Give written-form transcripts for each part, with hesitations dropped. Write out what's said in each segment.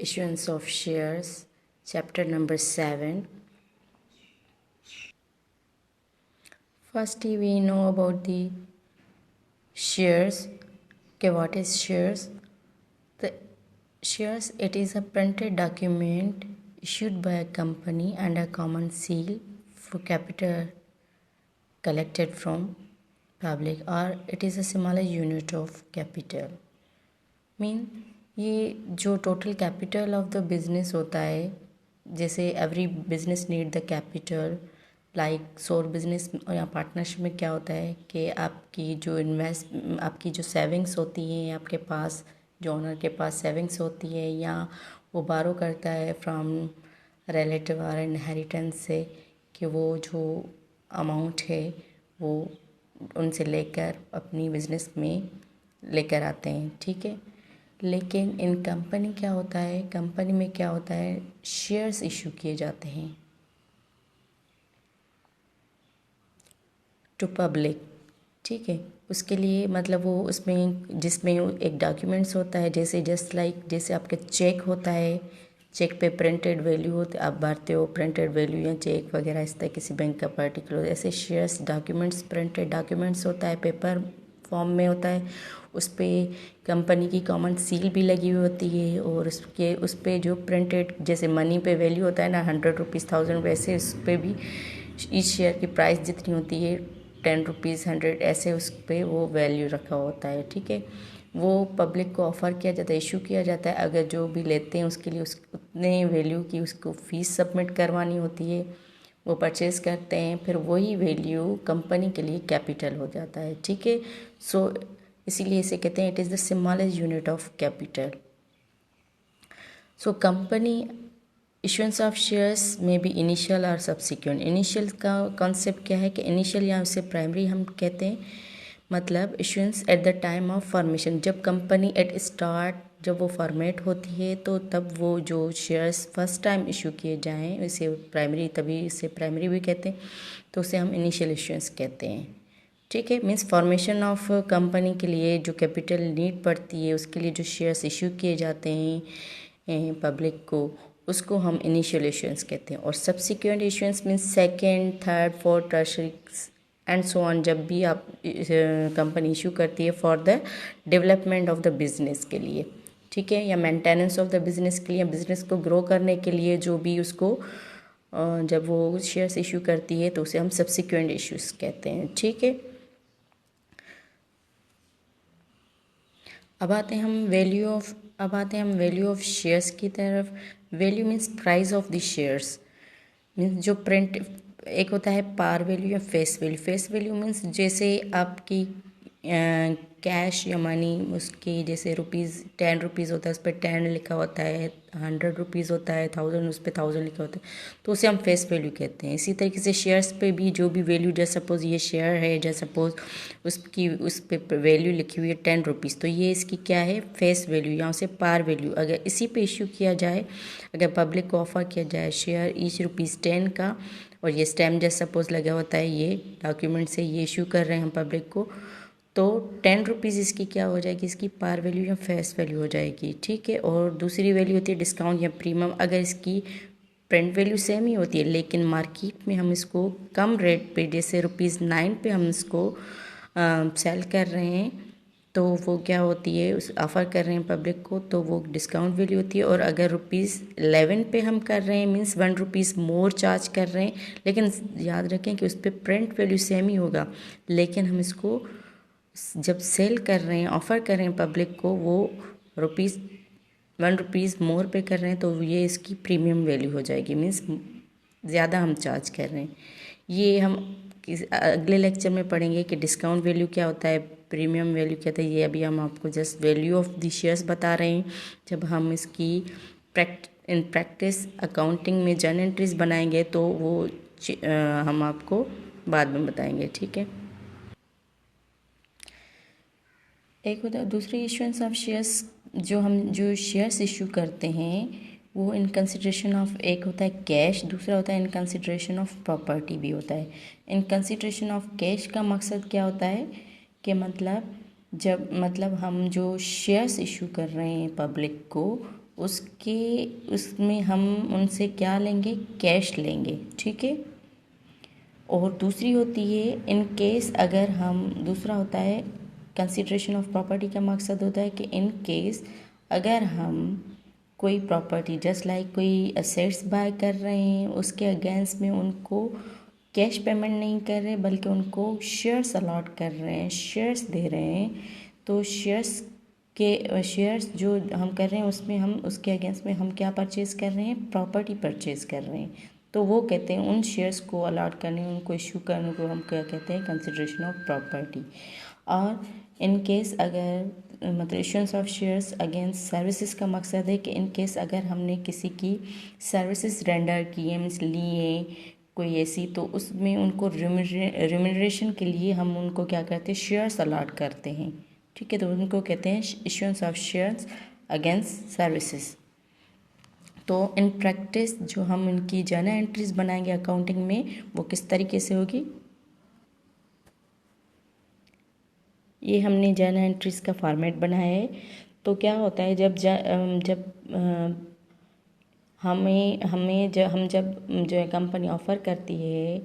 Issuance of shares, chapter number 7. Firstly, we know about the shares. Okay, what is shares? The shares, it is a printed document issued by a company and a common seal for capital collected from public, or it is a smaller unit of capital. Mean ये जो total capital of the business होता है, जैसे every business need the capital, like सोर business या partnership में क्या होता है कि आपकी जो सेविंग्स होती हैं आपके पास, जो ओनर के पास सेविंग्स होती है, या वो बारो करता है फ्रॉम रिलेटिव और इनहेरिटेंस से, कि वो जो अमाउंट है वो उनसे लेकर अपनी बिजनेस में लेकर आते हैं, ठीक है। लेकिन इन कंपनी क्या होता है, कंपनी में क्या होता है, शेयर्स इशू किए जाते हैं टू पब्लिक, ठीक है। उसके लिए मतलब वो उसमें जिसमें एक डॉक्यूमेंट्स होता है, जैसे जस्ट लाइक जैसे आपके चेक होता है, चेक पे प्रिंटेड वैल्यू होते, आप भरते हो प्रिंटेड वैल्यू या चेक वगैरह, इस तरह किसी बैंक का पर्टिकुलर, ऐसे शेयर्स डॉक्यूमेंट्स प्रिंटेड डॉक्यूमेंट्स होता है, पेपर फॉर्म में होता है, उस पर कंपनी की कॉमन सील भी लगी हुई होती है, और उस पर जो प्रिंटेड जैसे मनी पे वैल्यू होता है ना, 100 रुपीज़ 1000, वैसे उस पर भी ईच शेयर की प्राइस जितनी होती है 10 रुपीज़ 100, ऐसे उस पर वो वैल्यू रखा होता है, ठीक है। वो पब्लिक को ऑफ़र किया जाता है, इशू किया जाता है, अगर जो भी लेते हैं उसके लिए उतने वैल्यू की उसको फ़ीस सबमिट करवानी होती है, वो परचेज़ करते हैं, फिर वही वैल्यू कंपनी के लिए कैपिटल हो जाता है, ठीक है। सो इसीलिए इसे कहते हैं it is the smallest unit of capital. So company issuance of shares में भी इनिशियल और सब्सिक्वेंट। इनिशियल का कॉन्सेप्ट क्या है कि इनिशियल या उसे प्राइमरी हम कहते हैं, मतलब issuance at the time of formation, जब कंपनी एट स्टार्ट जब वो फॉर्मेट होती है तो तब वो जो शेयर्स फर्स्ट टाइम इशू किए जाएं, इसे प्राइमरी, तभी इसे प्राइमरी भी कहते हैं, तो उसे हम इनिशियल इशुएंस कहते हैं, ठीक है। मीन्स फॉर्मेशन ऑफ कंपनी के लिए जो कैपिटल नीड पड़ती है, उसके लिए जो शेयर्स इशू किए जाते हैं पब्लिक को, उसको हम इनिशियल इशुएंस कहते हैं। और subsequent issuance means second, third, fourth, tertiary and so on, जब भी आप कंपनी इशू करती है for the development of the business के लिए, ठीक है, या मेंटेनेंस ऑफ द बिजनेस के लिए, बिजनेस को ग्रो करने के लिए जो भी उसको जब वो शेयर्स इशू करती है तो उसे हम सब्सिक्वेंट इशूज़ कहते हैं, ठीक है। अब आते हैं हम वैल्यू ऑफ शेयर्स की तरफ। Value means price of the shares, means जो प्रिंट, एक होता है पार वैल्यू या face value. Face value means जैसे आपकी कैश या मनी, उसकी जैसे रुपीज़ 10 रुपीज़ होता है, उस पर 10 लिखा होता है, 100 रुपीज़ होता है 1000, उस पर 1000 लिखा होता है, तो उसे हम फेस वैल्यू कहते हैं। इसी तरीके से शेयर्स पे भी जो भी वैल्यू, जैसे सपोज़ ये शेयर है, जैसे सपोज़ उस पर वैल्यू लिखी हुई है 10 रुपीज़, तो ये इसकी क्या है, फेस वैल्यू या उसे पार वैल्यू। अगर इसी पे इशू किया जाए, अगर पब्लिक को ऑफ़र किया जाए शेयर ईच ₹10 का, और ये स्टैम्प जैसे सपोज़ लगा होता है, ये डॉक्यूमेंट से ये इशू कर रहे हैं हम पब्लिक को, तो 10 रुपीज़ इसकी क्या हो जाएगी, इसकी पार वैल्यू या फेस वैल्यू हो जाएगी, ठीक है। और दूसरी वैल्यू होती है डिस्काउंट या प्रीमियम। अगर इसकी प्रिंट वैल्यू सेम ही होती है, लेकिन मार्केट में हम इसको कम रेट पे, जैसे ₹9 पे हम इसको सेल कर रहे हैं, तो वो क्या होती है, उस ऑफ़र कर रहे हैं पब्लिक को, तो वो डिस्काउंट वैल्यू होती है। और अगर ₹11 पे हम कर रहे हैं, मीन्स 1 रुपीज़ मोर चार्ज कर रहे हैं, लेकिन याद रखें कि उस पर प्रिंट वैल्यू सेम ही होगा, लेकिन हम इसको जब सेल कर रहे हैं, ऑफ़र कर रहे हैं पब्लिक को, वो ₹1 मोर पे कर रहे हैं, तो ये इसकी प्रीमियम वैल्यू हो जाएगी, मीन्स ज़्यादा हम चार्ज कर रहे हैं। ये हम अगले लेक्चर में पढ़ेंगे कि डिस्काउंट वैल्यू क्या होता है, प्रीमियम वैल्यू क्या होता है। ये अभी हम आपको just value of the shares बता रहे हैं। जब हम इसकी इन प्रैक्टिस अकाउंटिंग में जर्नल एंट्रीज बनाएंगे तो वो हम आपको बाद में बताएंगे, ठीक है। एक होता है दूसरी इशुएंस ऑफ शेयर्स, जो शेयर्स इशू करते हैं वो इन कंसिडरेशन ऑफ, एक होता है कैश, दूसरा होता है इन कंसिडरेशन ऑफ प्रॉपर्टी भी होता है। इन कंसिडरेशन ऑफ कैश का मकसद क्या होता है कि मतलब हम जो शेयर्स इशू कर रहे हैं पब्लिक को, उसके उसमें हम उनसे क्या लेंगे, कैश लेंगे, ठीक है। और दूसरी होती है इन केस, अगर हम, दूसरा होता है कंसिडरेशन ऑफ प्रॉपर्टी का मकसद होता है कि इन केस अगर हम कोई प्रॉपर्टी जस्ट लाइक कोई असेट्स बाय कर रहे हैं, उसके अगेंस्ट में उनको कैश पेमेंट नहीं कर रहे बल्कि उनको शेयर्स अलॉट कर रहे हैं, शेयर्स दे रहे हैं, तो शेयर्स जो हम कर रहे हैं उसमें हम उसके अगेंस्ट में हम क्या परचेज़ कर रहे हैं, प्रॉपर्टी परचेज़ कर रहे हैं। तो वो कहते हैं उन शेयर्स को अलॉट करने, उनको इशू करने को हम क्या कहते हैं, कंसिडरेशन ऑफ प्रॉपर्टी। और इन केस अगर मतलब issuance of shares against services का मकसद है कि इन केस अगर हमने किसी की सर्विसेज रेंडर किए, मीन्स लिए कोई ऐसी, तो उसमें उनको रिम्यूनरेशन के लिए हम उनको क्या करते हैं, शेयर्स अलॉट करते हैं, ठीक है। तो उनको कहते हैं issuance of shares against services. तो इन प्रैक्टिस जो हम इनकी जर्नल एंट्रीज बनाएंगे अकाउंटिंग में, वो किस तरीके से होगी, ये हमने जर्नल एंट्रीज का फॉर्मेट बनाया है। तो क्या होता है, जब जब जो है कंपनी ऑफ़र करती है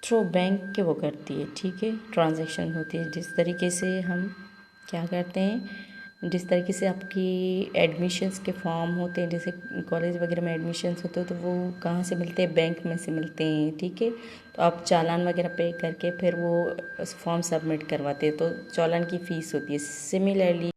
थ्रू बैंक के वो करती है, ठीक है, ट्रांजैक्शन होती है, जिस तरीके से हम क्या करते हैं, जिस तरीके से आपकी एडमिशन्स के फॉर्म होते हैं, जैसे कॉलेज वगैरह में एडमिशन्स होते हैं, तो वो कहाँ से मिलते हैं, बैंक में से मिलते हैं, ठीक है। तो आप चालान वगैरह पे करके फिर वो फॉर्म सबमिट करवाते हैं, तो चालान की फ़ीस होती है। सिमिलरली